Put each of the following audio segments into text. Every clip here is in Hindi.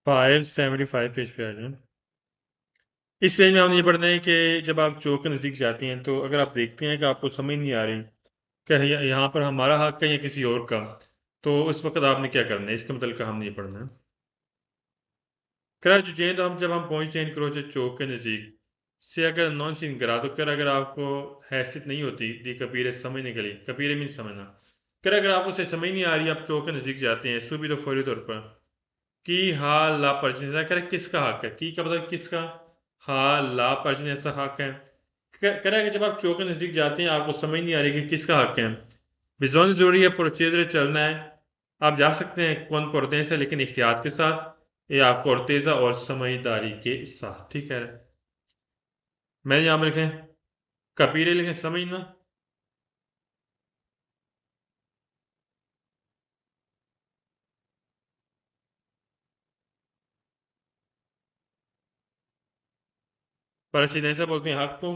575 पेज पे आ जाए। इस पेज में हमने ये पढ़ना है कि जब आप चौक के नज़दीक जाते हैं तो अगर आप देखते हैं कि आपको समझ नहीं आ रही कि यहाँ पर हमारा हक है या किसी और का, तो उस वक्त आपने क्या करना है, इसके मतलब का हमने ये पढ़ना है। करा जो जैन तो हम जब हम पहुँचते हैं क्रोचे चौक के नज़दीक से अगर नॉन सीन करा तो कर अगर आपको हैसियत नहीं होती दी कबीरे समझने के लिए, कबीरे में नहीं समझना, कर अगर आपको उसे समझ नहीं आ रही, आप चौक के नज़दीक जाते हैं सुबह तो फौरी तौर पर कि हाँ ला परचेजा करे किसका हक है, की का मतलब किसका, हाँ ला परचेजा हक है। करे कि जब आप चौक के नज़दीक जाते हैं आपको समझ नहीं आ रही कि किसका हक है, बिजोन जरूरी है प्रोसीजर चलना है। आप जा सकते हैं कौन पर्दे से लेकिन एहतियात के साथ, ये आपको और तेज़ा और समझदारी के साथ, ठीक है। मैं यहाँ में लिखें कपीरे लिखें समझना, परचेजा ऐसा बोलते हैं हक को।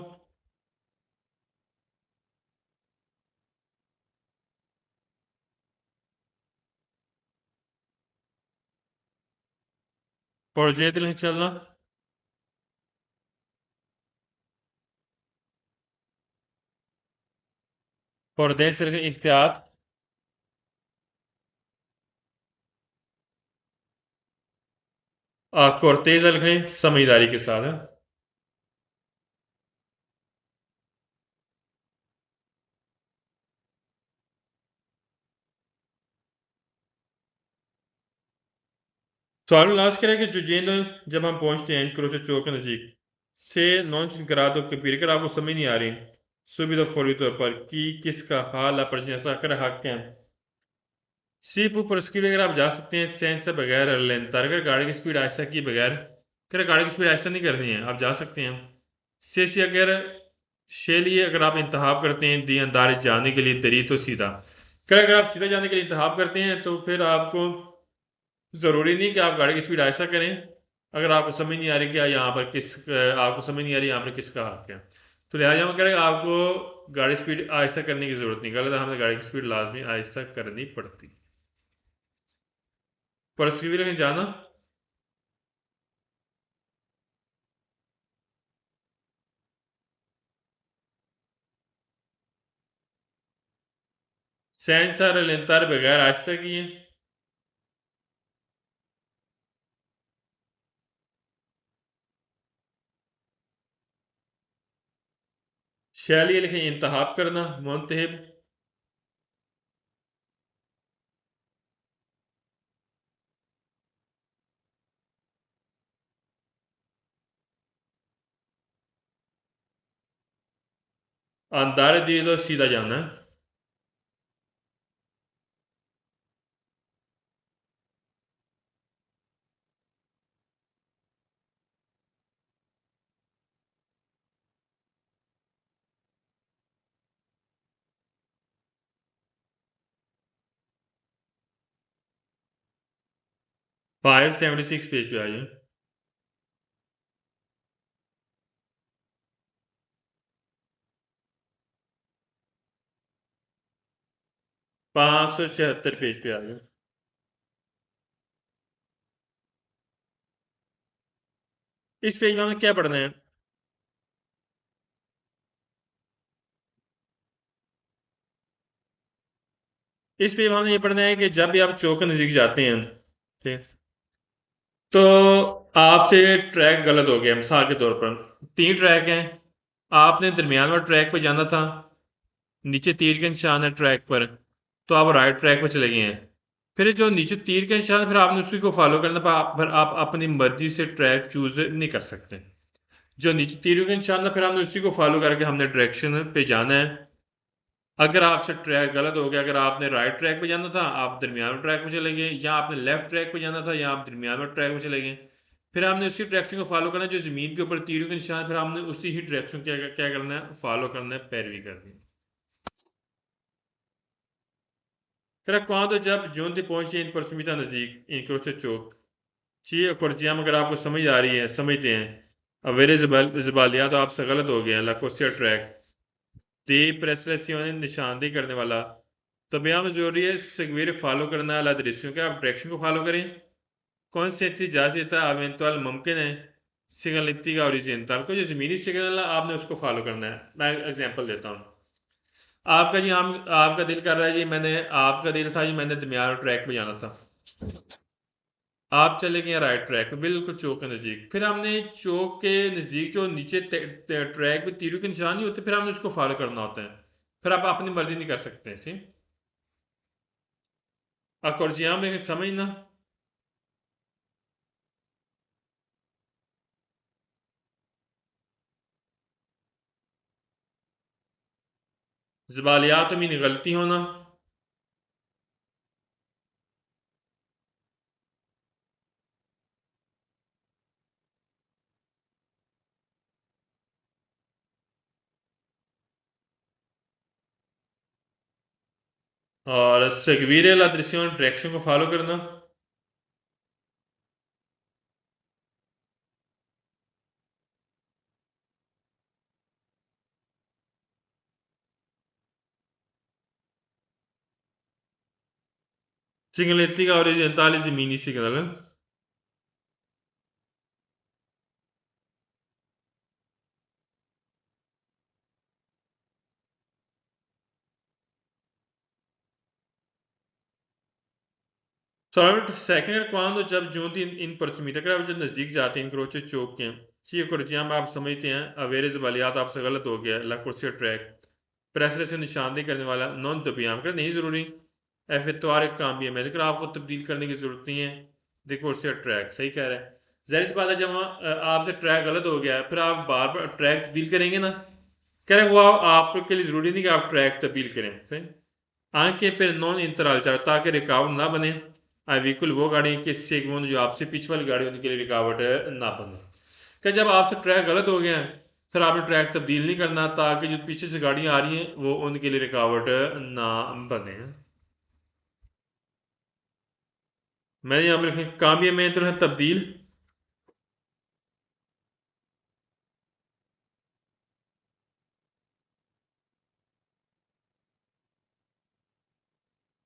प्रोजेक्ट लिखें चलना, पर्दे से लिखें एहतियात, और तेज़ा लिखें समझदारी के साथ है। सवाल लास्ट करें कि जुजैन जब हम पहुंचते हैं क्रोशे चौक के नज़दीक से नॉन करा दो कि पीर कर आपको समझ नहीं आ रही सुबह तो फौरी तौर पर कि किसका हाल पर ऐसा कर हक है। सीप ऊपर उसकी भी अगर आप जा सकते हैं सेंस से बगैर लेंतर अगर गाड़ी की स्पीड आहिस्ता की बगैर, अगर गाड़ी की स्पीड आहिस्ता नहीं करनी है आप जा सकते हैं। से अगर लिए अगर आप इंतहाब करते हैं दी अंदारे जाने के लिए दरी तो सीधा कर, अगर आप सीधा जाने के लिए इंतहाब करते हैं तो फिर आपको ज़रूरी नहीं कि आप गाड़ी की स्पीड आहिस्ता करें। अगर आपको समझ नहीं आ रही कि यहाँ पर आपको समझ नहीं आ रही यहाँ पर किसका हक है, तो लिहाजा में करें आपको गाड़ी स्पीड आहिस्ता करने की ज़रूरत नहीं, गलत हमें गाड़ी की स्पीड लाजमी आहिस्ता करनी पड़ती। पर उसकी भी लेकिन जाना सेंसर लेंतर बगैर आहिस्ता किए। शैली लिखें इंतहाब करना मुंतहिब, अंदारे दिए तो सीधा जाना है। 576 पेज पे आ जाए। 576 पेज पे आ जाए। इस पेज में हमें क्या पढ़ना है, इस पेज में हमने ये पढ़ना है कि जब भी आप चौक के नज़दीक जाते हैं, ठीक, तो आपसे ट्रैक गलत हो गया। मिसाल के तौर पर 3 ट्रैक हैं, आपने दरमियान वाले ट्रैक पर जाना था, नीचे तीर के निशान है ट्रैक पर, तो आप राइट ट्रैक पर चले गए हैं। फिर जो नीचे तीर के निशान है, फिर आपने उसी को फॉलो करना, फिर आप अपनी मर्जी से ट्रैक चूज नहीं कर सकते। जो नीचे तीर के निशान है फिर हमने उसी को फॉलो करके हमने डायरेक्शन पे जाना है। अगर आपसे ट्रैक गलत हो गया, अगर आपने राइट ट्रैक पे जाना था आप दरमियान ट्रैक पे चले गए, या आपने लेफ्ट ट्रैक पे जाना था या आप दरमियान में ट्रैक पे चले गए, फिर हमने उसी डायरेक्शन को फॉलो करना है जो ज़मीन के ऊपर तीरों के निशान, फिर हमने उसी ही डायरेक्शन क्या करना है, फॉलो करना है, पैरवी करनी है। फिर आप कहाँ तो जब जोन तक पहुंचे इन परसमिता नज़दीक इन क्रोचे चौक ची कुर्जियाम अगर आपको समझ आ रही है समझते हैं, अब वेरे जबाल या तो आपसे गलत हो गया लाकोसिया ट्रैक दी प्रेसलेसियों निशानदेही करने वाला, तो बयान में जरूरी है सगवीर फॉलो करना अला दृश्यों के आप डायरेक्शन को फॉलो करें। कॉन्सेंट्री eventual मुमकिन है सिग्नलिटी का ओरिजिन ताल को जो ज़मीनी सिग्नल है आपने उसको फॉलो करना है। मैं एग्जांपल देता हूँ। आपका जी हम आपका दिल कर रहा है जी मैंने आपका दिल था जी मैंने दरमियान ट्रैक पे जाना था। आप चले गए राइट ट्रैक पे बिल्कुल चौक के नज़दीक। फिर हमने चौक के नज़दीक जो नीचे ट्रैक पे तीरों के निशान नहीं होते फिर हमने उसको फॉलो करना होता है। फिर आप अपनी मर्जी नहीं कर सकते ठीक। अकॉर्डियन में समझना ज़बालियात में गलती होना और seguire la direzione डायरेक्शन को फॉलो करना। Segnaletica orizzontale ज़मीनी सिग्नल solamente second quando जब giunti in prossimità जब नज़दीक जाते हैं इंक्रोच चौक के सी कुर्जियां में आप समझते हैं अवेरे ज़बालियात आपसे गलत हो गया ला कुर्सी ट्रैक प्रेसर से निशानदेही करने वाला नॉन तबियाम कर नहीं ज़रूरी एफितवार काम भी है मैंने कहा आपको तब्दील करने की ज़रूरत नहीं है देखो कुर्सी ट्रैक सही कह रहा है ज़ाहिर सी बात है जब आपसे ट्रैक गलत हो गया फिर आप बार बार ट्रैक तब्दील करेंगे ना कह रहे वो आपके लिए ज़रूरी नहीं कि आप ट्रैक तब्दील करें सही आंखें फिर नॉन इंतराल चार ताकि रुकावट ना बने व्हीकल वो गाड़ी के सेगमेंट जो आपसे पीछे वाली गाड़ी उनके लिए रुकावट ना बने क्या जब आपसे ट्रैक गलत हो गया है फिर आपने ट्रैक तब्दील नहीं करना ताकि जो पीछे से गाड़ियां आ रही हैं वो उनके लिए रुकावट ना बने। मैंने यहाँ पर लिखा कामिया में तो है तब्दील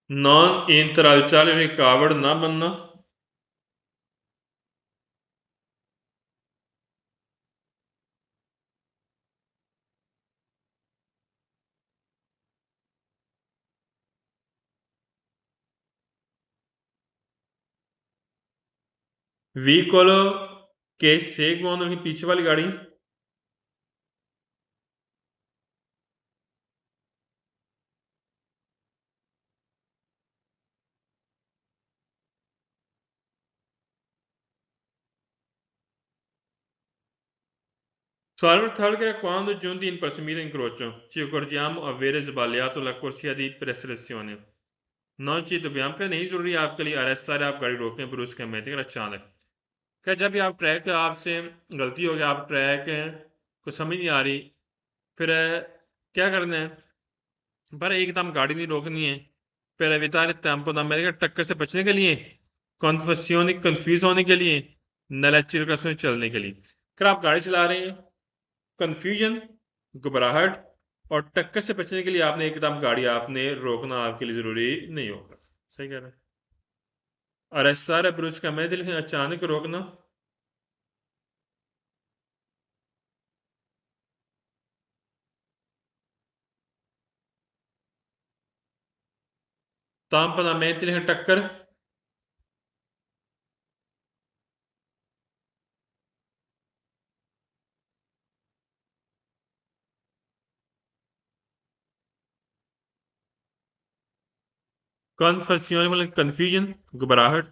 नॉन इंतराल रुकावट ना बनना व्हीकल के सेगमेंट की पीछे वाली गाड़ी Salvatore quando giunti in prossimità dell'incrocio, ci accorgiamo avere sbagliato la corsia di preselezione. Non ci dobbiamo कि नहीं जरूरी आपके लिए आरएसआर आप गाड़ी रोकें ब्रूस कहते हैं अचानक क्या जब भी आप ट्रैक आपसे गलती हो गई आप ट्रैक को समझ नहीं आ रही फिर क्या करना है पर एकदम गाड़ी नहीं रोकनी है per evitare tempo da America टक्कर से बचने के लिए कन्फ्यूजन कंफ्यूज होने के लिए नैचुरल चलने के लिए अगर आप गाड़ी चला रहे हैं कंफ्यूजन घबराहट और टक्कर से बचने के लिए आपने एकदम गाड़ी आपने रोकना आपके लिए ज़रूरी नहीं होगा सही कह रहे हैं और ऐसा ब्रुज का मैं दिल अचानक रोकना ताम पना मैं दिल टक्कर कन्फ्यूजन मतलब कंफ्यूजन घबराहट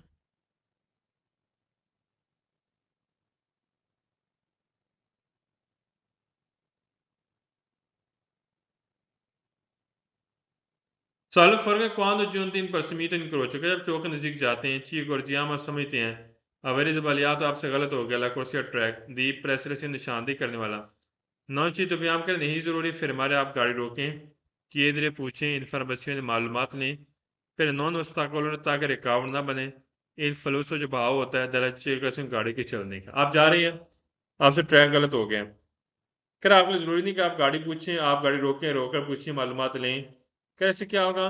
Salvo fuori quando giunti in prossimità incrocio कि जब चौक के नजदीक जाते हैं चीख और जियाम आप समझते हैं अवेरी जबालियात आपसे गलत हो गया लाकोर्सिया ट्रैक दी प्रेसर से निशानदेही करने वाला नौ चीज तो बयान कर नहीं ज़रूरी फिर हमारे आप गाड़ी रोकें किए दरे पूछें इन्फॉर्मेशन मालूमात लें फिर नॉन उस्ताकोल ताकि रुकावट ना बने इस फलूस जो भाव होता है दरअसल गाड़ी के चलने का आप जा रहे हैं आपसे ट्रैक गलत हो गया कर आपको ज़रूरी नहीं कि आप गाड़ी पूछें आप गाड़ी रोकें रोकर पूछें मालूमात लें कैसे क्या होगा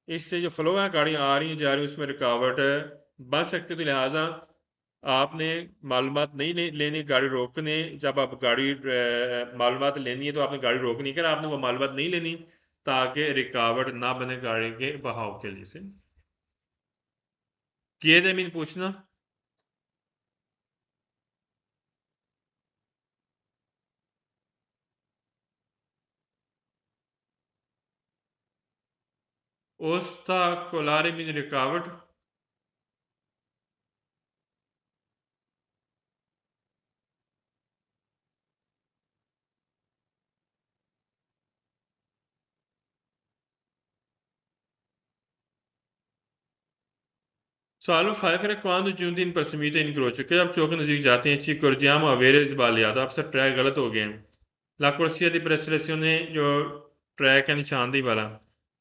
इससे जो फ्लो है गाड़ियाँ आ रही हैं जा रही हैं उसमें रुकावट बन सकती है तो लिहाजा आपने मालूमात नहीं लेनी गाड़ी रोकने, जब आप गाड़ी मालूमात लेनी है तो आपने गाड़ी रोकनी कर, आपने वो मालूमात नहीं लेनी ताकि रुकावट ना बने गाड़ी के बहाव के लिए से किए थे मीन पूछना। ओस्ताकोलारे मीन रुकावट। Solo fare quando giunti in prossimità incrocio che आप चौक नजदीक जाते हैं ci accorgiamo avere sbagliato आपसे ट्रैक गलत हो गए हैं। La corsia di preselezione जो ट्रैक है निशानदेही वाला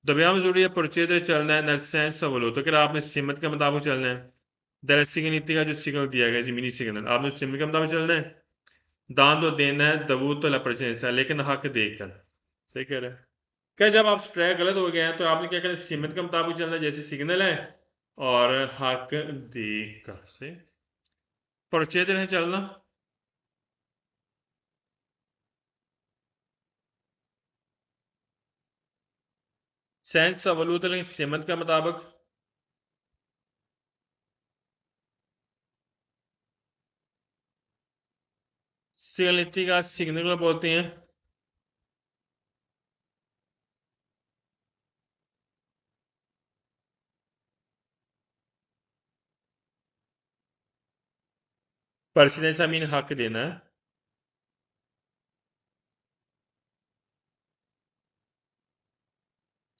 dobbiamo जरूरी है procedere चलना है nel senso voluto कि आपने सिमत के मुताबिक चलना है della significa जो सिग्नल दिया गया जमीनी सिग्नल आपने सिमत के मुताबिक चलना है dando देना है dovuto la precedenza लेकिन हक देकर सही कह रहे हैं क्या जब आप ट्रैक गलत हो गए हैं तो आपने क्या करना है सिमत के मुताबिक चलना है जैसे सिग्नल है और हक देकर से procedere है चलना senza voluto लेकिन सिमत के मुताबिक significa सिग्नल को बोलते हैं precedenza मीन हक देना है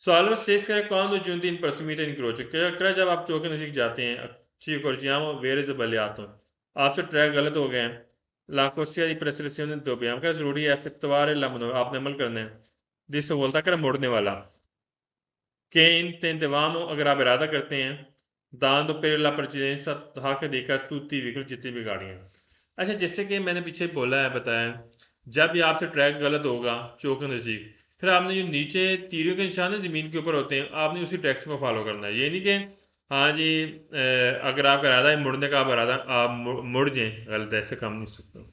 सवाल शेष का quando giunti in prossimità incrocio क्या क्या जब आप चौक के नजदीक जाते हैं ci accorgiamo vere sbagliato आपसे ट्रैक गलत हो गए हैं la corsia di preselezione dobbiamo क्या जरूरी है effettuare la manovra आपने अमल करना है जिससे बोलता कर मुड़ने वाला che intendevamo अगर आप इरादा करते हैं dando per la precedenza हक देकर tutti i veicoli जितनी भी गाड़ियां अच्छा जैसे कि मैंने पीछे बोला है बताया जब भी आपसे ट्रैक गलत होगा चौक के नज़दीक फिर आपने जो नीचे तीरों के निशान है ज़मीन के ऊपर होते हैं आपने उसी डायरेक्शन को फॉलो करना है ये नहीं कि हाँ जी अगर आपका इरादा है मुड़ने का आप इरादा आप मुड़ जाएं गलत ऐसे काम नहीं सकते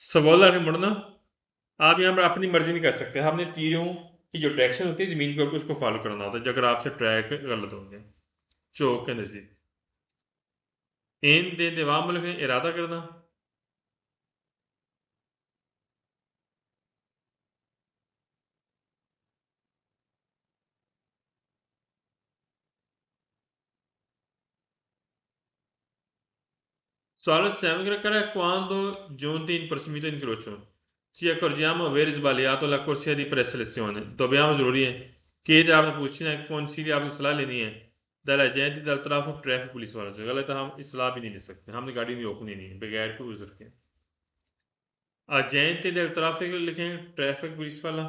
सवाल है मुड़ना आप यहाँ पर अपनी मर्जी नहीं कर सकते आपने तीरों की जो डायरेक्शन होती है ज़मीन के ऊपर उसको फॉलो करना होता है अगर आपसे ट्रैक गलत हो गया चौक के नज़दीक इन दे देवा मुल्क इरादा करना Solo sempre quando giunti in prossimità di incrocio ci accorgiamo aver sbagliato la corsia di preselezione. Dobbiamo जरूरी है chiedere आपने पूछना है consigli आपने सलाह लेनी है dall'agente del traffico traffic police वालों से गलत है हम इस्लाह भी नहीं ले सकते हमने गाड़ी नहीं रोकनी नहीं है बगैर कोई उज्र के agente del traffico लिखें ट्रैफिक पुलिस वाला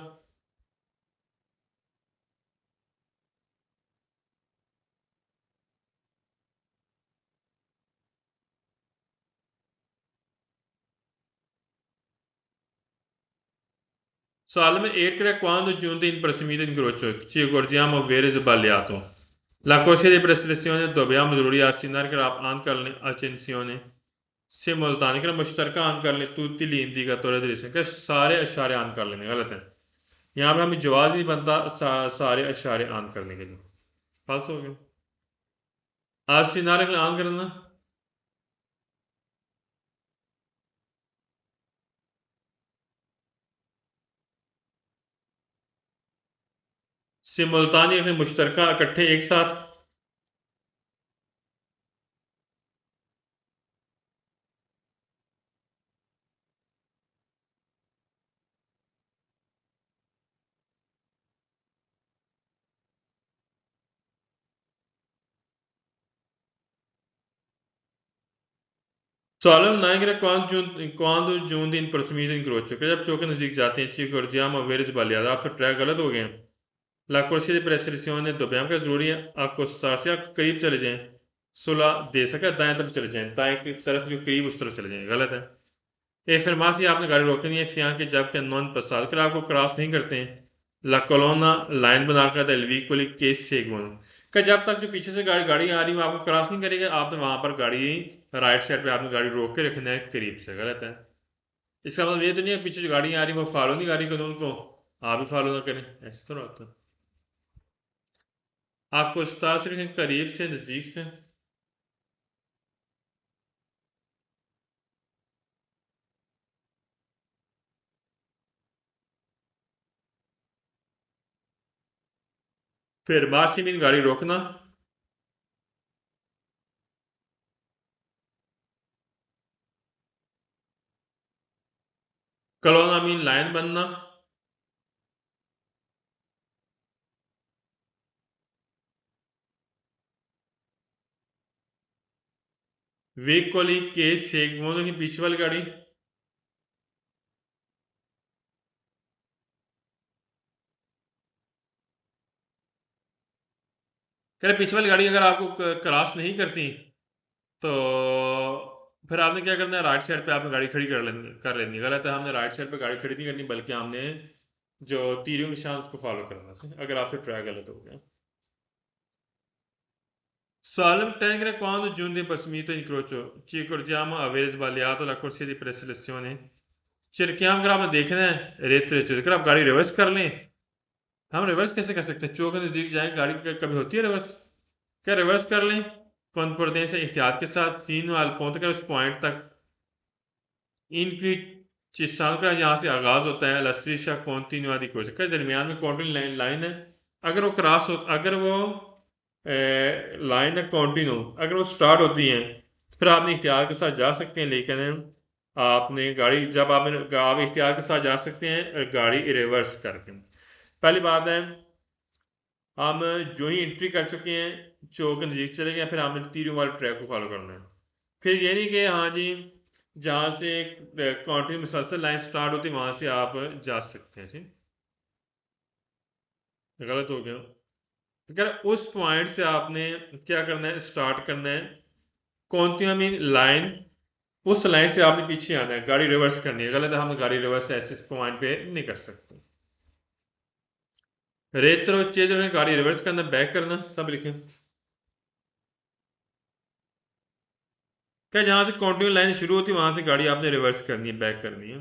Salme quando giunti in prossimità di incrocio ci accorgiamo aver sbagliato la corsia di preselezione dobbiamo जरूरी है आशीनार कर आप आन कर लें attenzione simultanea कर मुश्तरका आन कर लें tutti gli indicatori के सारे इशारे आन कर लेने गलत है यहाँ पर हमें जवाब नहीं बनता सारे इशारे आन करने के लिए फाल्स हो गया आशीनार कर आन करना सिमुल्तानी मुश्तरका इकट्ठे एक साथ Solemn Niagara quando giunti in prossimità di incrocio कि जब चौक के नजदीक जाते हैं ci accorgiamo avere sbagliato आपसे ट्रैक गलत हो गए हैं La corsia di preselezione dobbiamo का जरूरी है accostarsi आप करीब चले जाएं सुला दे सके दाएं तरफ चले जाएं दाएं की तरफ जो करीब उस तरफ चले जाएं गलत है e fermarsi आपने गाड़ी रोकनी है fianchi जबकि non passare कि आपको क्रॉस नहीं करते हैं La colonna लाइन बनाकर del vicoli che seguono कि जब तक जो पीछे से गाड़ी आ रही है आपको क्रॉस नहीं करेगा, आपने वहां पर गाड़ी राइट साइड पे आपने गाड़ी रोक के रखना है करीब से। गलत है। इसका मतलब ये तो नहीं है पीछे जो गाड़ी आ रही है वो फॉलो नहीं कर रही कानून को, आप भी फॉलो ना करें, ऐसे तो होता है। आपको उस्ताद से लिखें करीब से, नजदीक से। फिर मार्शी मीन गाड़ी रोकना। कलोना मीन लाइन बनना। वेकोली के सेगमोनो की पीछे वाली गाड़ी। कह रहे पीछे वाली गाड़ी अगर आपको क्रॉस नहीं करती तो फिर आपने क्या करना है, राइट साइड पे आपने गाड़ी खड़ी कर लेनी। गलत है, हमने राइट साइड पे गाड़ी खड़ी नहीं करनी बल्कि हमने जो तीरों के निशान उसको फॉलो करना है अगर आपसे ट्राई गलत हो गया। Salem Tengre quando giunge in prossimità di incrocio, ci accorgiamo aver sbagliato la corsia di preselezione। चिरकियाम अगर आपने देखना है रेत रेत अगर आप गाड़ी रिवर्स कर लें, हम रिवर्स कैसे कर सकते हैं, चौक के नजदीक जाए गाड़ी कभी होती है रिवर्स, क्या रिवर्स कर लें कॉन्फिडेंस से एहतियात के साथ सीन वाल पहुंच कर उस पॉइंट तक इनकी चिस्तान का यहाँ से आगाज होता है लस्सी शाह कॉन्टिन्यू आदि कोशिश का दरमियान में कॉन्टिन्यू लाइन है। अगर वो क्रॉस हो, अगर वो लाइन है कॉन्टिन्यू, अगर वो स्टार्ट होती है फिर आपने इख्तियार के साथ जा सकते हैं, लेकिन आपने गाड़ी जब आप इख्तियार के साथ जा सकते हैं गाड़ी रिवर्स करके। पहली बात है हम जो ही एंट्री कर चुके हैं चौक के नज़दीक चले गए, फिर हमने तीरों वाले ट्रैक को फॉलो करना है। फिर ये नहीं कि हाँ जी जहाँ से कॉन्टिन्यू मुसलसल लाइन स्टार्ट होती है वहाँ से आप जा सकते हैं जी, गलत हो गया। अगर उस पॉइंट से आपने क्या करना है, स्टार्ट करना है कॉन्टिन्यू मीन लाइन, उस लाइन से आपने पीछे आना है, गाड़ी रिवर्स करनी है। गलत है, हम गाड़ी रिवर्स ऐसे इस पॉइंट पे नहीं कर सकते। रेत्रो चेज गाड़ी रिवर्स करना, बैक करना, सब लिखें। क्या जहां से कॉन्टिन्यू लाइन शुरू होती है वहां से गाड़ी आपने रिवर्स करनी है, बैक करनी है।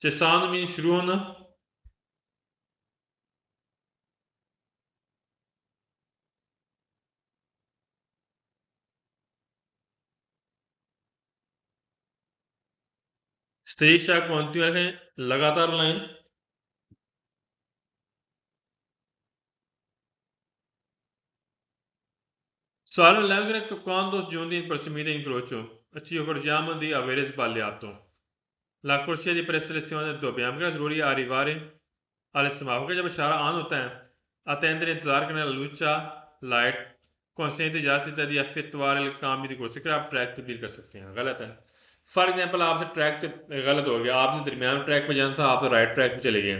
चेसान मीन शुरू होना। स्टेशा कॉन्टिन्यू रखें, लगातार line. Solo l'Egre quando giunti in prossimità incrocio, ci accorgiamo di avere sbagliato la corsia di preselezione doppia। हमें ज़रूरी है arrivare alle semaforo जब इशारा ऑन होता है attendere इंतजार करना luce light consente già di effettuare il cambio di corsia, आप ट्रैक तब्दील कर सकते हैं। गलत है, फॉर एग्जाम्पल आपसे ट्रैक गलत हो गया, आपने दरमियान ट्रैक पे जाना था, आप राइट ट्रैक पे चले गए,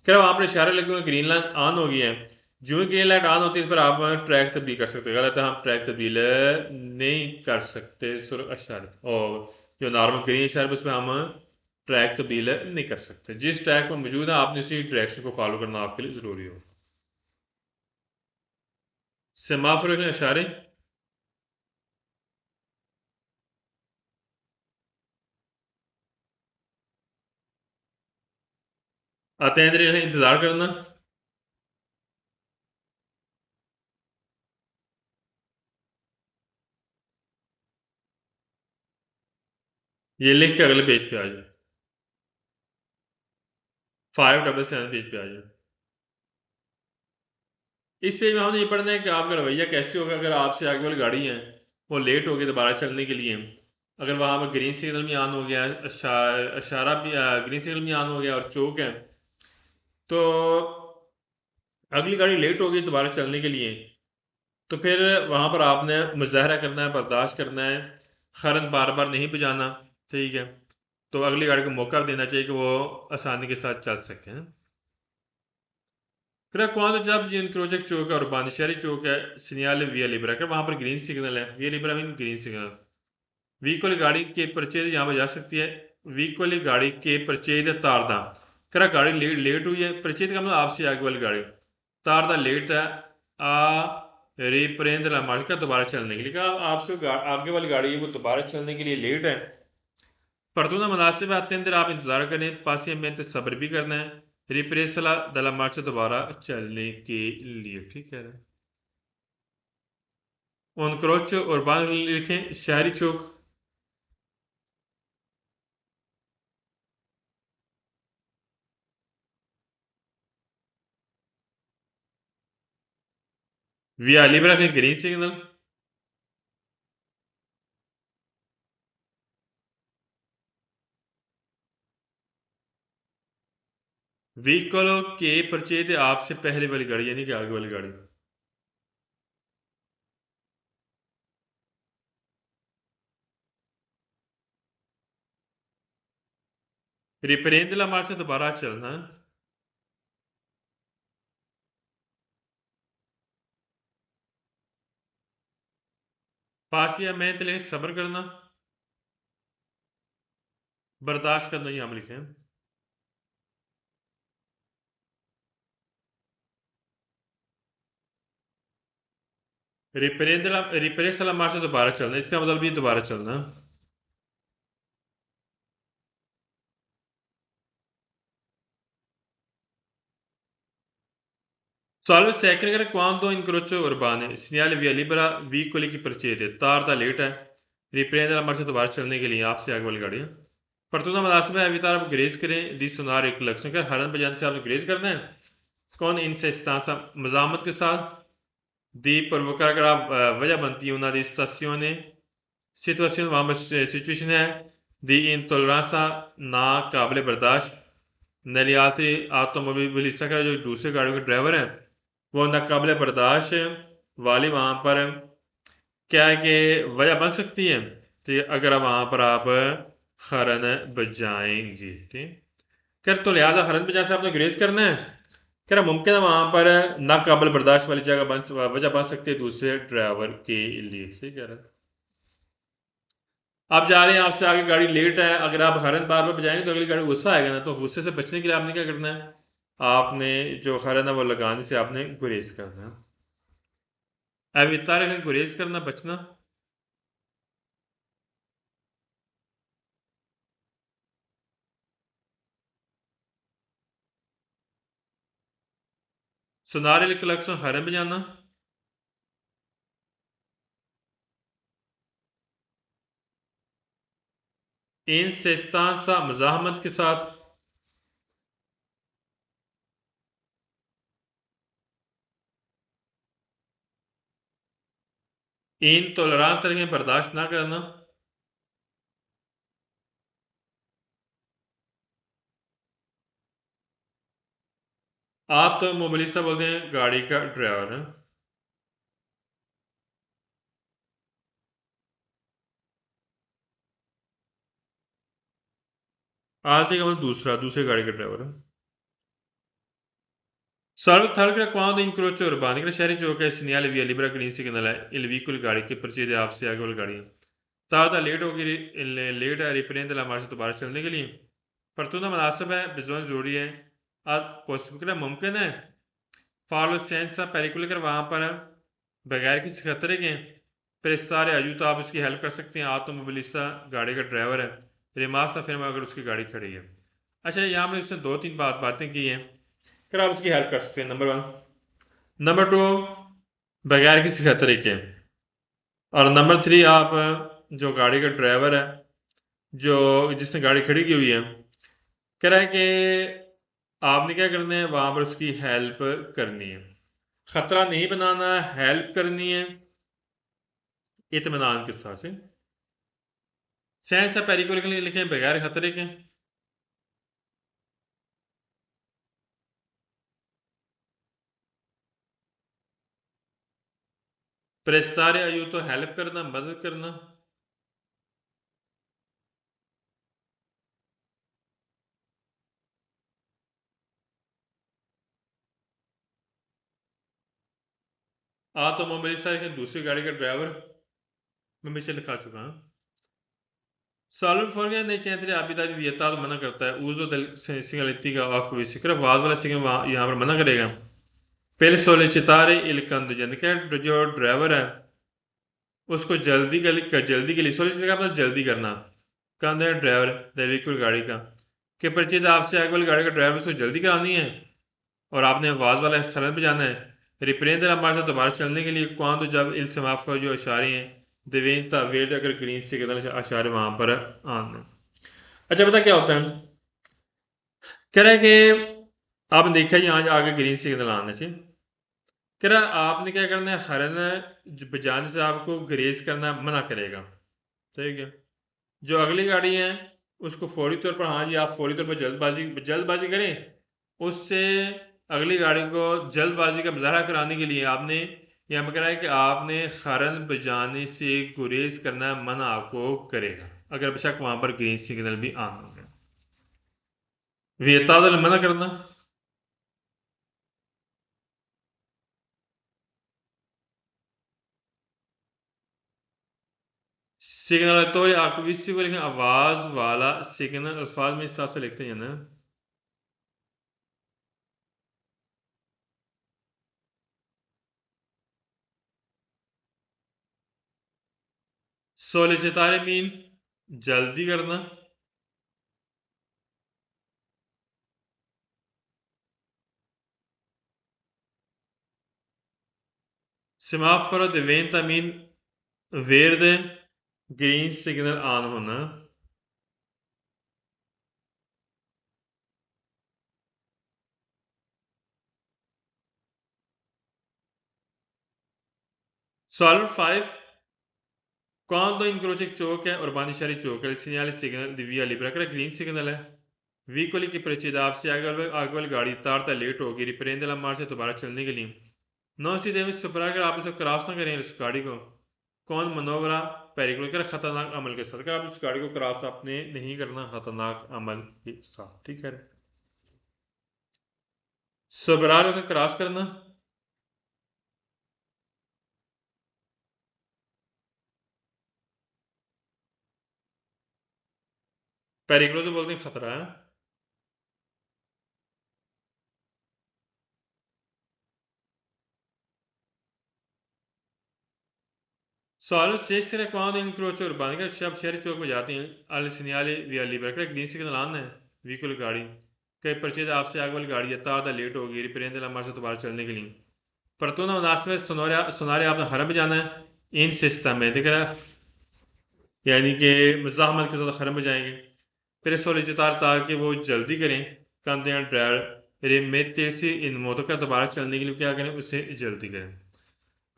क्या वहाँ पर इशारे लगे हुए ग्रीन लाइन ऑन हो गई है, जो ही ग्रीन लाइट ऑन होती है इस पर आप ट्रैक तब्दील कर सकते हैं। गलत है, हम ट्रैक तब्दील नहीं कर सकते सुर इशारे और जो नॉर्मल ग्रीन इशारे पर उस पर हम ट्रैक तब्दील नहीं कर सकते। जिस ट्रैक पर मौजूद है आपने उसी डायरेक्शन को फॉलो करना आपके लिए ज़रूरी हो। सेमाफोर के इशारे, अतेंद्र इंतज़ार करना, ये लिख के अगले पेज पे आ जाए, 577 पेज पे आ जाए। इस पेज में हमने ये पढ़ना है कि आपका रवैया कैसे होगा अगर आपसे आगे वाली गाड़ी है वो लेट हो गई दोबारा चलने के लिए, अगर वहाँ पर ग्रीन सिग्नल भी ऑन हो गया, इशारा भी ग्रीन सिग्नल भी ऑन हो गया और चौक है, तो अगली गाड़ी लेट हो गई दोबारा चलने के लिए, तो फिर वहाँ पर आपने मुजाहरा करना है, बर्दाश्त करना है, खरन बार बार नहीं बजाना। ठीक है, तो अगली गाड़ी को मौका देना चाहिए कि वो आसानी के साथ चल सकें। फिर quando जब जी इंक्रोच चौक है और बांदशहरी चौक है सिग्नल विया लिब्रा कर वहाँ पर ग्रीन सिग्नल है, विया Libra mean green signal, vehicle गाड़ी के परचेज यहाँ पर जा सकती है वीक वाली गाड़ी के परचेज तार दा करा गाड़ी लेट हुई है। परचेज का मतलब आपसे आगे वाली गाड़ी तार दा लेट है आ रिप्रेंद ला मालिका दोबारा चलने के लिए कहा आपसे आगे वाली गाड़ी है वो दोबारा चलने के लिए लेट है। परतूना मुनासिब आते हैं आप इंतजार करें पास में सब्र भी करना है रिप्रेसला दला मार्च दोबारा चलने के लिए ठीक है। उन क्रोच और बांग लिखें शहरी चौक via libera के ग्रीन सिग्नल व्हीकल के परचेज आपसे पहले वाली गाड़ी यानी कि आगे वाली गाड़ी रिप्रेंद ला मार्च दोबारा चलना पास या मैं तले सब्र करना बर्दाश्त करना ही हम लिखें रिप्रेस ला मार्च दोबारा चलना इसका मतलब भी दोबारा चलना Salve tecnica quando incrocio urbane, segnale via libera, veicoli che precede, tarda, late है रिप्रेंड ला मार्च दोबारा चलने के लिए आपसे आगे वाली गाड़ी है परतूना मुनासिब है अभी तार आप ग्रेज करें दी सुनार एक लक्षण कर हरन बजाने से आपने ग्रेज करना है कौन इनसे इस्तांसा मजामत के साथ दी provocar अगर आप वजह बनती है una di stazione situazione वहाँ पर सिचुएशन है दी इंटॉलरेंसा ना काबिल बर्दाश्त नली altri automobilisti का जो दूसरे गाड़ियों के ड्राइवर हैं वो नाकाबिल बर्दाश्त वाली वहाँ पर क्या है कि वजह बन सकती है तो अगर वहाँ पर आप हरन बजाएंगे ठीक कर तो लिहाजा हरन बजा से आपने ग्रेज करना है कह रहा मुमकिन है वहाँ पर नाकाबिल बर्दाश्त वाली जगह वजह बन सकती है दूसरे ड्राइवर के लिए सही कह रहा है आप जा रहे हैं आपसे आगे गाड़ी लेट है अगर आप हरन बार बार बजाएंगे तो अगली गाड़ी गुस्सा आएगा ना तो गुस्से से बचने के लिए आपने क्या करना है आपने जो हरन है वो लगाने से आपने गुरेज करना है एविtar है गुरेज करना बचना सुनारे कलेक्शन हरन बजाना इन सेस्तान सा मजाहमत के साथ इन टॉलरेंस रखें बर्दाश्त ना करना आप तो मोबिलिस्टा बोलते हैं गाड़ी का ड्राइवर है आलती का मतलब दूसरे गाड़ी का ड्राइवर है Salve talgra quando incrocio urbani che शहरी चौक है signal via libera green signal है il veicolo गाड़ी के परचेज आपसे आगे वाली गाड़ी है ताज़ा लेट होगी लेट है रिप्रेंड ला मार्च दोबारा चलने के लिए परतूना मुनासिब है बिजवन जरूरी है अब पॉसिबल मुमकिन है फालो सेंस पेरिकुलर कर वहाँ पर बगैर किसी खतरे के प्रेस्तार आयु तो आप उसकी हेल्प कर सकते हैं ऑटोमोबिलिस्टा गाड़ी का ड्राइवर है रिमास्ता फिर में अगर उसकी गाड़ी खड़ी है अच्छा यहाँ में उसने दो तीन बातें की हैं फिर आप उसकी हेल्प कर सकते हैं नंबर वन नंबर टू बगैर किसी खतरे के और नंबर थ्री आप जो गाड़ी का ड्राइवर है जो जिसने गाड़ी खड़ी की हुई है कह रहा है कि आपने क्या करना है वहां पर उसकी हेल्प करनी है खतरा नहीं बनाना हेल्प करनी है इत्मीनान के साथ से सेंस पेरिकुलर के लिए लिखें बगैर खतरे के प्रेस्तारे आयु तो हेल्प करना मदद करना ऑटोमोबिलिस्ट है दूसरी गाड़ी का ड्राइवर मैं पीछे लिखा चुका हूँ Salvo fuori nei centri abitati vietato मना करता है uso del segnaletica acquisito आवाज वाला सिग्नल यहाँ पर मना करेगा per sollecitare il conducente क्या जो ड्राइवर है उसको जल्दी के लिए सोलिसिट का मतलब जल्दी करना कंधे ड्राइवर द व्हीकल गाड़ी का कि परिचित आपसे आगे वाली गाड़ी का ड्राइवर उसको जल्दी करानी है और आपने आवाज वाला खरत बजाना है रिप्रेंदर हमारे साथ दोबारा चलने के लिए कौन तो जब इल समाफा जो अशारे हैं देवेंता वेट अगर ग्रीन सिग्नल अशारे वहां पर आना। अच्छा पता क्या होता है कह रहा है कि आपने देखा यहाँ आगे ग्रीन सिग्नल आना चाहिए कह रहा है आपने क्या करना है हरन बजाने से आपको ग्रेज करना मना करेगा ठीक है जो अगली गाड़ी है उसको फौरी तौर पर हाँ जी आप फौरी तौर पर जल्दबाजी करें उससे अगली गाड़ी को जल्दबाजी का मुजाहरा कराने के लिए आपने यहाँ पर करा है कि आपने हरन बजाने से गुरेज करना मना आपको करेगा अगर बेशक वहां पर ग्रीन सिग्नल भी ऑन हो गया वियतादल मना करना सिग्नल तो आपको लिखें आवाज वाला सिग्नल अल्फाज में इस हिसाब से लिखते हैं ना सोलिसितारे मीन जल्दी करना semáforo de venta mean verde green signal on होना solve 5 quando incrocia il ciò è urbani शहरी चौक है segnale signal di via libera che green signal है व्हीकल की परिचित आपसे आगे वाली गाड़ी तारता लेट होगी रिप्रेंदे ला मार्च से दोबारा चलने के लिए नौ सीधे में सुपरा अगर आप उसे क्रॉस ना करें उस गाड़ी को कौन मनोवरा पेरिकुलर कर खतरनाक अमल के साथ अगर आप उस गाड़ी को क्रॉस आपने नहीं करना खतरनाक अमल के साथ ठीक है सुबरार को क्रॉस करना पेरिकुलर तो बोलते हैं खतरा है Solo se essere quando incrocio urbano che शब शहरी चौक पर जाते हैं al segnale via libera che green signal आना है व्हीकल गाड़ी कई परिचित आपसे आगे वाली गाड़ी तादा लेट होगी रिप्रेंदे ला मार्च से दोबारा चलने के लिए पर तो ना मुनासिब सुनारे आपने हरम में जाना है इन सिस्टम में देख रहा है यानी कि मज़ाहमत के साथ हरम में जाएंगे फिर सोलिचितार ताकि वो जल्दी करें कंधे ड्राइवर रे में तेज से इन मोटों का दोबारा चलने के लिए क्या करें उसे जल्दी करें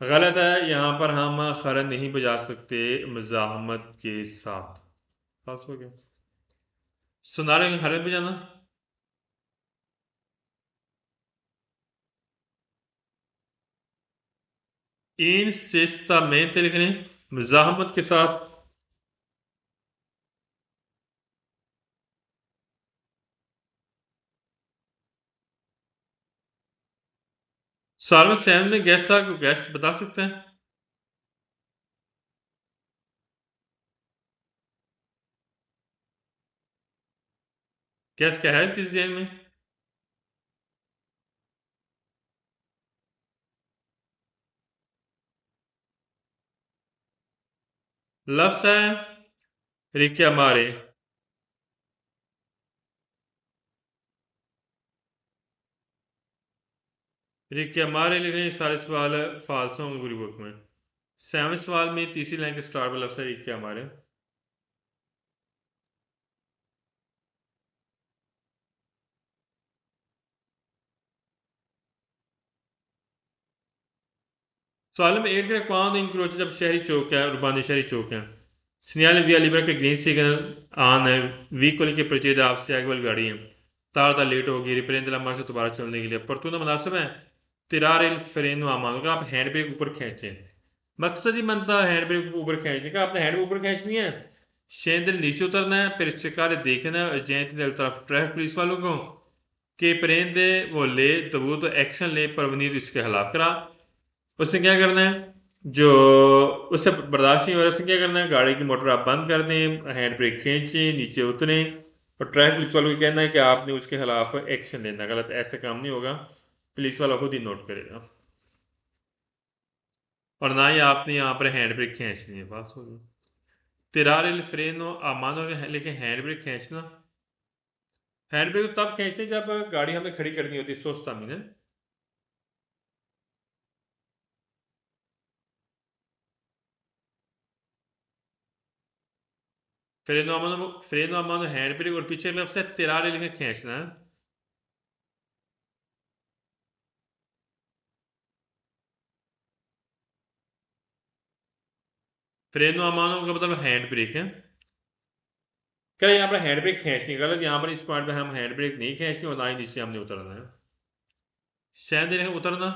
गलत है यहाँ पर हम खरन नहीं बजा सकते मज़ाहमत के साथ पास हो गया सुनारे हरन बजाना इन सिस्टमेंट लिखने मज़ाहमत के साथ साल में सैम में गैस बता सकते हैं गैस क्या है किस जेल में लफ्ज़ है रिक्या मारे रिक्या मारे लिखने सारे सवाल फालसों होंगे पूरी बुक में सेवन सवाल में तीसरी लाइन के स्टार्ट में लफ्ज़ है रिक्या मारे सवाल में 8 के कौन इंक्रोच जब शहरी चौक है उर्बानी शहरी चौक है सिग्नल via libera के ग्रीन सिग्नल ऑन है व्हीकल के परिचय आपसे आगे वाली गाड़ी है तार लेट होगी रिप्रेंद लम्बा से दोबारा चलने के लिए पर तू मुनासिब है तिरार फ्रेन अगर आप हैंड ब्रेक ऊपर खींचें मकसद ही बनता है हैंड ब्रेक ऊपर खींचने का आपने हैंड ब्रेक ऊपर खींचनी है शेंद्र नीचे उतरना है फिर चिकार देखना है जैत तरफ ट्रैफिक पुलिस वालों को कि परिंदे वो ले तो वो तो एक्शन ले परवनीत इसके खिलाफ करा उसने क्या करना है जो उससे बर्दाश्त नहीं हो रहा, उसने क्या करना है, गाड़ी की मोटर आप बंद कर दें, हैंड ब्रेक खींचें, नीचे उतरें, और ट्रैफिक पुलिस वालों को कहना है कि आपने उसके खिलाफ एक्शन लेना। गलत ऐसे काम नहीं होगा, पुलिस वाला खुद ही नोट करेगा। और ना ही आपने यहाँ पर हैंड ब्रेक खींचनी है, बस हो गई। तिरार il freno a mano, लेकिन हैंड ब्रेक खींचना, हैंड ब्रेक तो तब खींचते हैं जब गाड़ी हमें खड़ी करनी होती है, सोचता है। फ्रेनो a mano हैंड ब्रेक, और पीछे की तरफ से तिरार लिखे खींचना है। फ्रेनो a mano का मतलब हैंड ब्रेक है। क्या यहाँ पर हैंड ब्रेक खींचनी है? गलत, यहाँ पर इस पॉइंट पे हम हैंड ब्रेक नहीं खींचनी, और ना ही नीचे हमने उतरना है। शायद उतरना।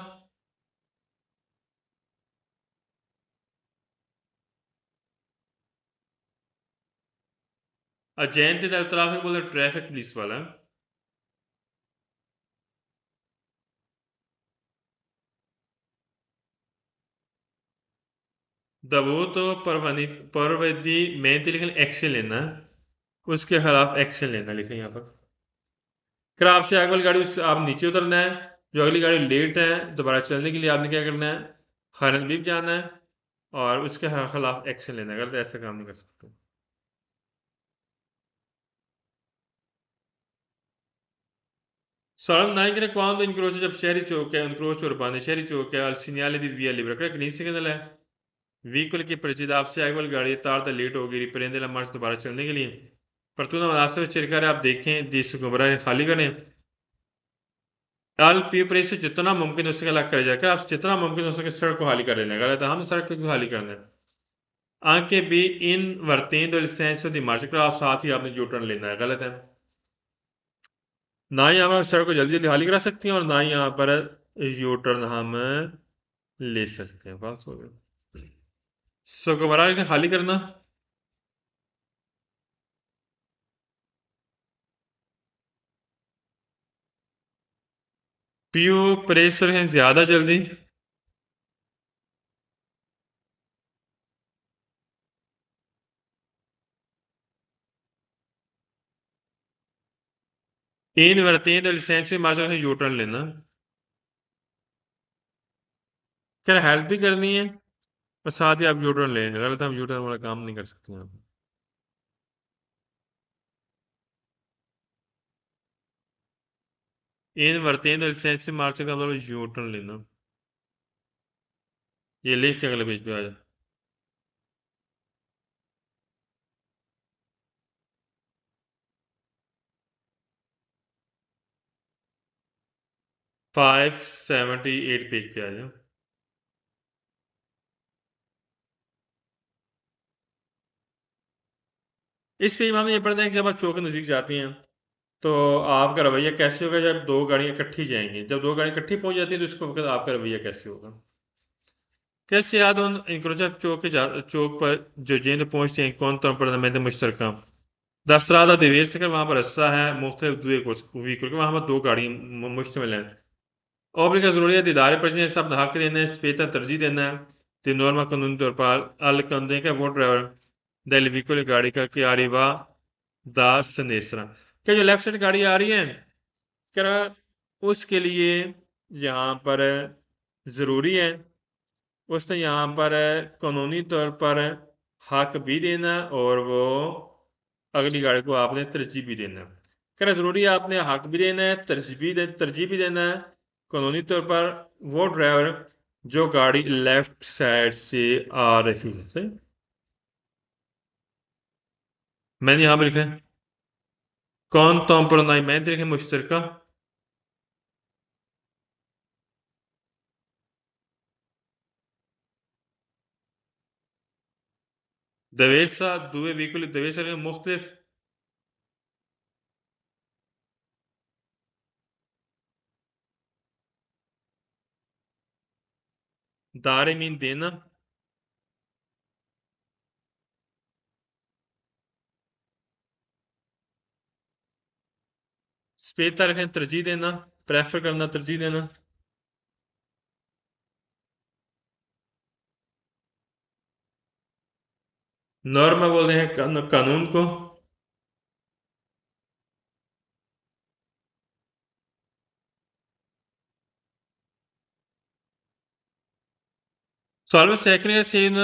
अजैंती दल ट्रैफिक बोलते ट्रैफिक पुलिस वाला। दबो तो परवैदी मेहनती, लेकिन एक्शन लेना है, उसके खिलाफ एक्शन लेना लिखे यहाँ पर। फिर आपसे आगे वाली गाड़ी आप नीचे उतरना है। जो अगली गाड़ी लेट है, दोबारा चलने के लिए आपने क्या करना है, हरन बीप जाना है, और उसके खिलाफ एक्शन लेना है। गलत ऐसा काम नहीं कर सकते। Sorun quando incrocio जब शहरी चौक है, incrocio urbano, शहरी चौक है, al segnale di via libera, che significa है व्हीकल की परिचित आपसे आगे वाली गाड़ी तार लेट हो गई, रिप्रेंदे la marcia दोबारा चलने के लिए, पर तू ना रास्ते में चिरकार आप देखें, देश को खाली करें। al più presto जितना मुमकिन उससे अलग कर जाकर आप जितना मुमकिन हो सके सड़क को खाली कर लेना। गलत है, हम सड़क को क्यों खाली करना है। आगे भी इन वर्तें il senso di marcia, आप साथ ही आपने यू टर्न लेना है। गलत है, ना ही हम सड़क को जल्दी जल्दी खाली करा सकते हैं, और ना ही यहाँ पर यू टर्न हम ले सकते हैं। बस हो गया। सो दोबारा इन्हें खाली करना। पीयू प्रेस करें ज्यादा जल्दी। इन वर्तें तो लिसेंस मार्शल का यू टर्न लेना। क्या हेल्प भी करनी है, और साथ ही आप यू टर्न लेंगे। गलत, हम यू टर्न वाला काम नहीं कर सकते यहाँ पे। इन वर्तें तो लिसेंस मार्शल का मतलब यू टर्न लेना। ये लिख के अगले पेज पे आ जाए। 578 पेज पे आ जाए। इस पेज में हम ये पढ़ते हैं कि जब आप चौक के नजदीक जाती हैं, तो आपका रवैया कैसे होगा जब दो गाड़ियां इकट्ठी जाएंगी। जब दो गाड़ियां इकट्ठी पहुंच जाती है, तो इसको वक्त आपका रवैया कैसे होगा। कैसे याद उन इंक्रोचा चौक चौक पर जो जेन पहुंचते हैं, कौन तौर पर मैं मुश्तरका दसरादा दिवेर से वहां पर रस्सा है मुख्तलिफ दुए व्हीकल के, वहां पर दो गाड़ी मुश्तमिल है। और का जरूरी इदारे पर सब हक देना है, स्पेता तरजीह देना है, तो नॉर्मा कानूनी तौर पर अल कंदे का वो ड्राइवर दिल व्हीकल गाड़ी का कि आरिवा दा सनेसरा। क्या जो लेफ्ट साइड गाड़ी आ रही है, क्या उसके लिए यहाँ पर ज़रूरी है, उसने यहाँ पर कानूनी तौर पर हक भी देना, और वो अगली गाड़ी को आपने तरजीह भी देना है। क्या ज़रूरी है, आपने हक भी देना है, तरजीह भी देना है कानूनी तौर पर, वो ड्राइवर जो गाड़ी लेफ्ट साइड से आ रही है। सही, मैंने यहाँ पर लिखा है कौन तोम पर नाई, मैंने लिखा मुश्तरका। दवेसा दुए व्हीकल दवेसा के मुख्तलिफ दायरे मीन देना। स्पेता रखें तरजीह देना, प्रेफर करना, तरजीह देना। नॉर्मा बोलते हैं कानून को। Solve tecniche sin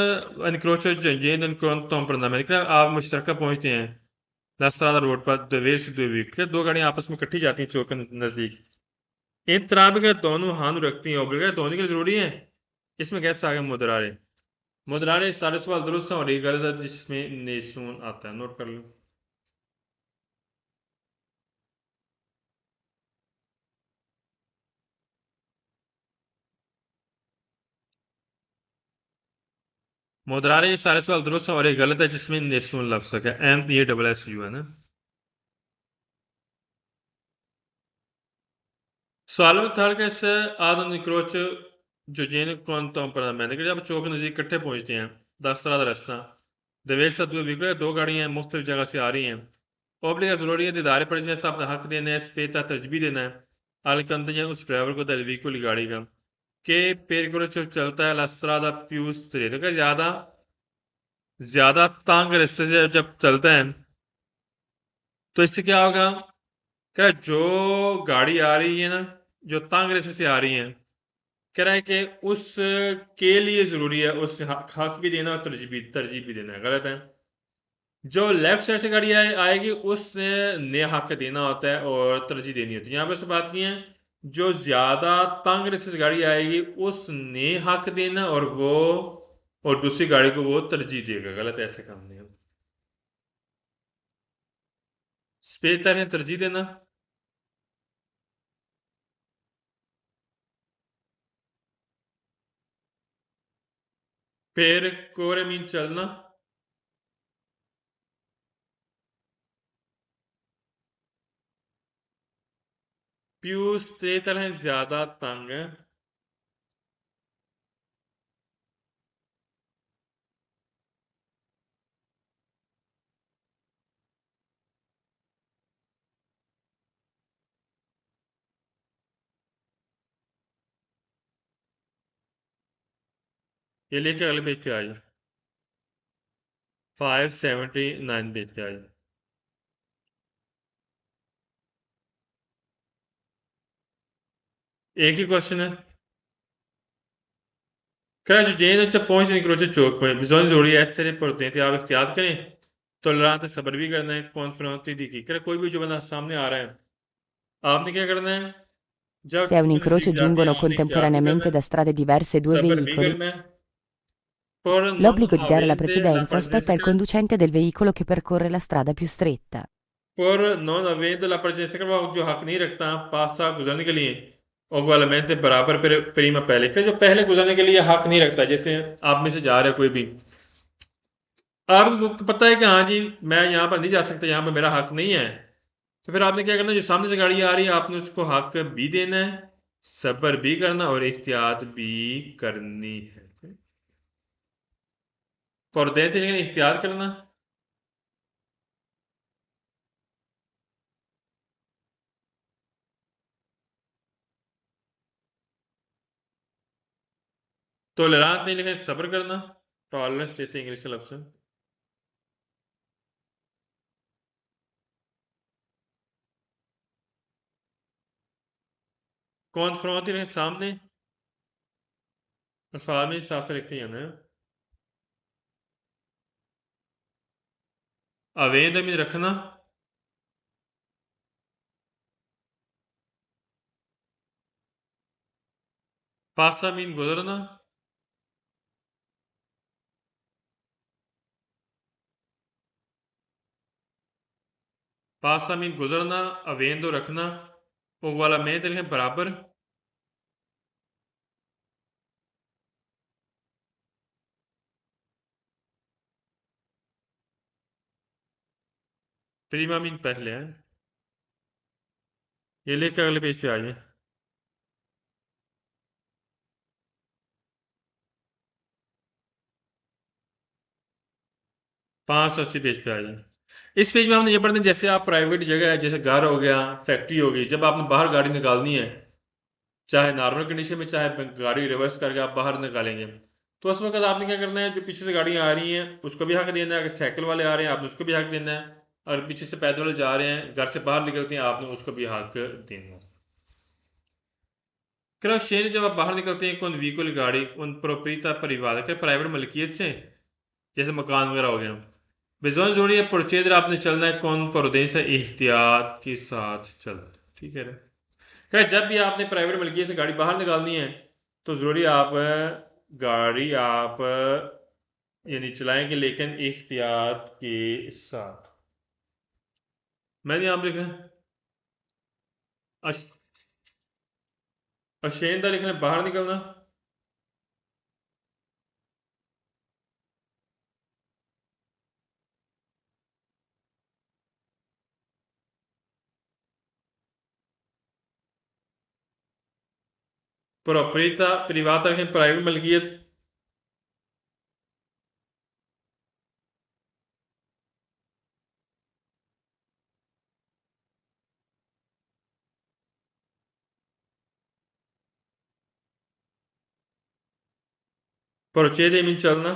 incrocio agendo in comprano america आप मुश्तरका पहुंचते हैं लास्ट्रादा रोड पर दवेर से दो वीक फिर दो गाड़ियां आपस में इकट्ठी जाती हैं चौक के नजदीक। इन तरह के दोनों हाथ रखती हैं ऑब्लिगेट धोने के लिए जरूरी है। इसमें कैसे आगे मुद्रारे मुद्रारे सारे सवाल दुरुस्त हैं और एक गलत है जिसमें नेसून आता है नोट कर लो। मुद्रारे सारे सवाल दुरुस्त हैं और एक गलत है जिसमें नेसून लफ्ज है MPASSU है ना। सवाल में था कैसे आधुनिक जो जेन कौन तो पर मैंने कि जब चौक नजदीक इकट्ठे पहुंचते हैं 10 तरह का रास्ता दवेश से दो गाड़ियां मुख्तलिफ जगह से आ रही हैं। ओबलिगा जरूरी है दिदारे पर जैसे अपना हक देना है स्पेता तजबी देना है अलकंद उस ड्राइवर को दलवी को गाड़ी का के पेर को चलता है लस्त्रादा प्यूस तरीके का ज्यादा तंग रास्ते से जब चलता है तो इससे क्या होगा क्या जो गाड़ी आ रही है ना जो तंग रास्ते से आ रही है कह रहा है कि उस के लिए जरूरी है उस हक भी देना और तरजीह भी देना है गलत है। जो लेफ्ट साइड से गाड़ी आएगी उसने ने हक देना होता है और तरजीह देनी होती है। यहाँ पे से बात की है जो ज्यादा तंग रेस से गाड़ी आएगी उसने हक देना और दूसरी गाड़ी को वो तरजीह देगा गलत ऐसे काम नहीं है। बेहतर है तरजीह देना। फिर कोरे मीन चलना प्यूस तरह है ज्यादा तंग है। ये लेके अगले पेज पे आ जाए 579 पेज पे आ जाए। एक ही क्वेश्चन है क्या जो जेन अच्छा पहुंच नहीं करोचे चौक पर bisogna जरूरी है essere prudenti आप एहतियात करें टॉलरेंट सब्र भी करना है कॉन्फिडेंटली दिखी क्या कोई भी जो बंदा सामने आ रहा है आपने क्या करना है जब Se a un चौक के incrocio नजदीक जाते हैं giungono आपने एहतियात भी करना contemporaneamente da है strade diverse due सब्र भी veicoli, करना है पर non l'obbligo di dare la avente la precedenza spetta presenza al conducente del veicolo che percorre la strada più stretta. पर नॉन अवेद la presenza का वो जो हक नहीं रखता पास साफ गुजरने के लिए उgualmente बराबर प्रीमा पहले का जो पहले गुजरने के लिए हक नहीं रखता जैसे आप में से जा रहे हो कोई भी आपको पता है कि हाँ जी मैं यहाँ पर नहीं जा सकता यहाँ पर मेरा हक नहीं है तो फिर आपने क्या करना जो सामने से गाड़ी आ रही है आपने उसको हक भी देना है सब्र भी करना और एहतियात भी करनी है। और देते लेकिन एहतियात करना टॉलरेंट नहीं लिखे सब्र करना टॉलरेंस जैसे इंग्लिश का लफ्ज है। कॉन्फ्रॉन्ट लिखे सामने अल्फाज में साफ से लिखते हैं ना अवेद में रखना पासा मीन गुजरना पासा मीन गुजरना अवेंदो रखना वाला में लिखे बराबर प्रीमा मीन पहले है। ये लेकर अगले पेज पे आइए 580 पेज पे आइए। इस पेज में हमने ये पढ़ते हैं जैसे आप प्राइवेट जगह है जैसे घर हो गया फैक्ट्री हो गई जब आपने बाहर गाड़ी निकालनी है चाहे नॉर्मल कंडीशन में चाहे गाड़ी रिवर्स करके आप बाहर निकालेंगे तो उस वक्त आपने क्या करना है, जो पीछे से गाड़ियां आ रही हैं उसको भी हक देना है, अगर साइकिल वाले आ रहे हैं आपने उसको भी हक देना है, अगर पीछे से पैदल वाले जा रहे हैं, घर से बाहर निकलते हैं, आपने उसको भी हक देना है। शेर जब आप बाहर निकलते हैं कौन व्हीकल गाड़ी उन प्रोपरीता परिवार के प्राइवेट मलकियत से, जैसे मकान वगैरह हो गया, बेजोन जोड़ी है परचेज आपने चलना है कौन परदेन से एहतियात के साथ चलना है। ठीक है रे। जब भी आपने प्राइवेट मलकियत से गाड़ी बाहर निकालनी है तो ज़रूरी आप गाड़ी आप यानी चलाएंगे लेकिन एहतियात के साथ। मैंने यहाँ पे लिखा है अशेंदा लिखना है बाहर निकलना, प्रोपरीता प्रिवाता लिखें प्राइवेट मलकियत, परचेज मीन चलना,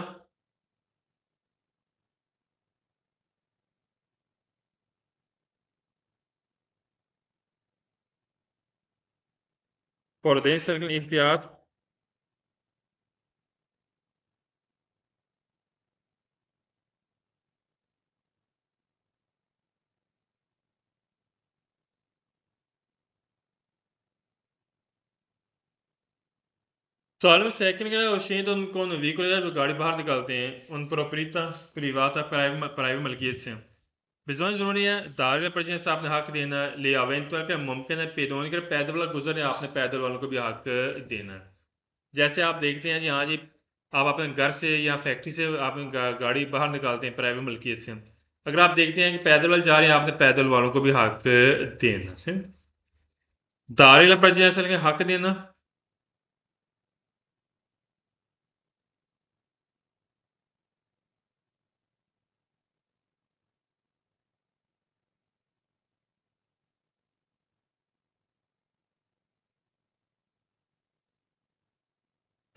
परदेन से लिखें एहतियात, सवाल में सेकंड का शेंद उनको व्हीकल गाड़ी बाहर निकालते हैं उन प्रोपरीता प्रिवाता प्राइवेट मलकियत से बिजोन जरूरी है दारिल पर्चे से आपने हक देना है, ले अवेंतुअल का मुमकिन है पेदोन के पैदल वाला गुजर है आपने पैदल वालों को भी हक देना है। जैसे आप देखते हैं जी, हाँ जी, आप अपने घर से या फैक्ट्री से आप गाड़ी बाहर निकालते हैं प्राइवेट मलकियत से, अगर आप देखते हैं कि पैदल वाले जा रहे हैं आपने पैदल वालों को भी हक देना है। दारिल पर्चे असल के हक देना,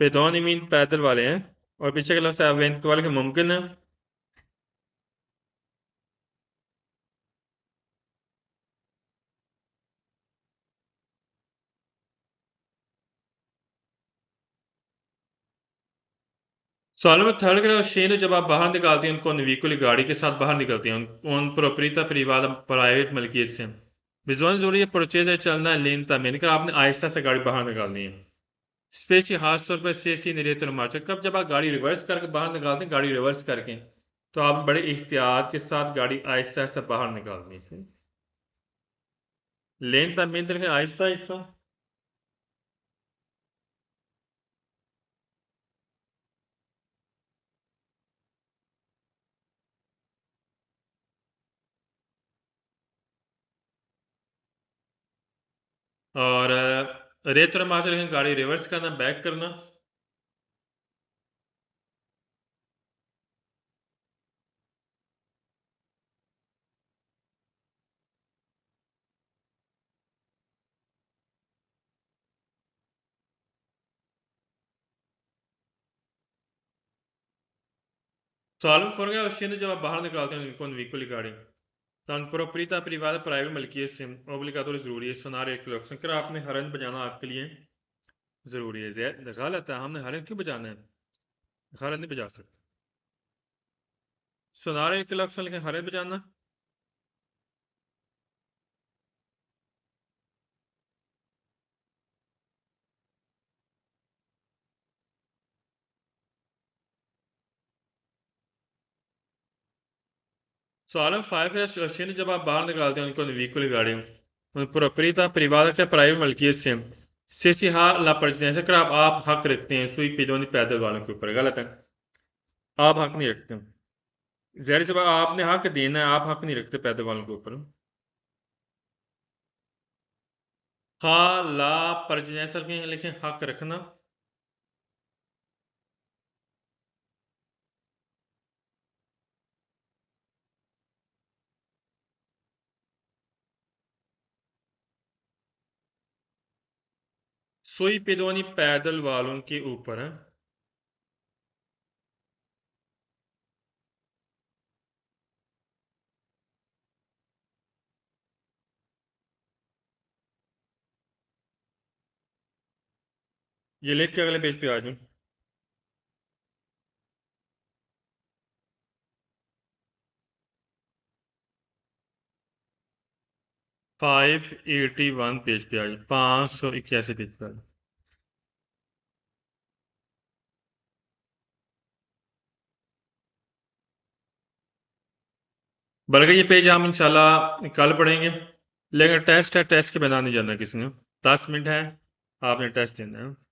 पेदोन मीन पैदल वाले हैं, और पीछे के लफ्ज़ अवेंतुअल के मुमकिन है। सवालों में थर्ड ग्रेड और शेन जब आप बाहर निकालते हैं उनको व्हीकल गाड़ी के साथ बाहर निकलते हैं उन प्रोपरीता परिवार प्राइवेट मलकियत से विजुअल जरूरी है परचेज है चलना है लेन तमीन कर आपने आहिस्ता से गाड़ी बाहर निकालनी है। स्पेशली खास तौर पर सेसी निरेत और मार्च कब जब आप गाड़ी रिवर्स करके बाहर निकालते हैं गाड़ी रिवर्स करके, तो आप बड़े एहतियात के साथ गाड़ी आहिस्ता आहिस्ता बाहर निकालनी है। लेन तमीन करके आहिस्ता आहिस्ता, और रेत और मार्च गाड़ी रिवर्स करना बैक करना। सवाल में फर्क है और जब आप बाहर निकालते हैं कौन व्हीकल गाड़ी तो proprietà privata प्राइवेट मलकियत से ओब्लिगाटोरी ज़रूरी है सुनार एक लोग कर आपने हरन बजाना आपके लिए ज़रूरी है। गलत है, हमने हरन क्यों बजाना है, हरन नहीं बजा सकते। सुनार एक लोग लेकिन हरन बजाना। सवाल फाइव है जब आप बाहर निकालते हैं उनको व्हीकल गाड़ी proprietà privata क्या प्राइवेट मलकियत से हाँ ला परचेज कर आप हक रखते हैं सुई पिदोनी पैदल वालों के ऊपर, गलत है, आप हक नहीं रखते। जहर से आपने हक देना है, आप हक नहीं रखते पैदल वालों के ऊपर। हाँ ला परचेज के लिखे हक रखना, सुई पिदोनी पैदल वालों के ऊपर है। ये लिख के अगले पेज पे आ जाऊं। 581 पेज पे आ जाऊं, 581 पेज पे आ जाऊं। बल्कि ये पेज हम इंशाल्लाह कल पढ़ेंगे, लेकिन टेस्ट है, टेस्ट के बिना नहीं जाना किसी ने। 10 मिनट है, आपने टेस्ट देना है।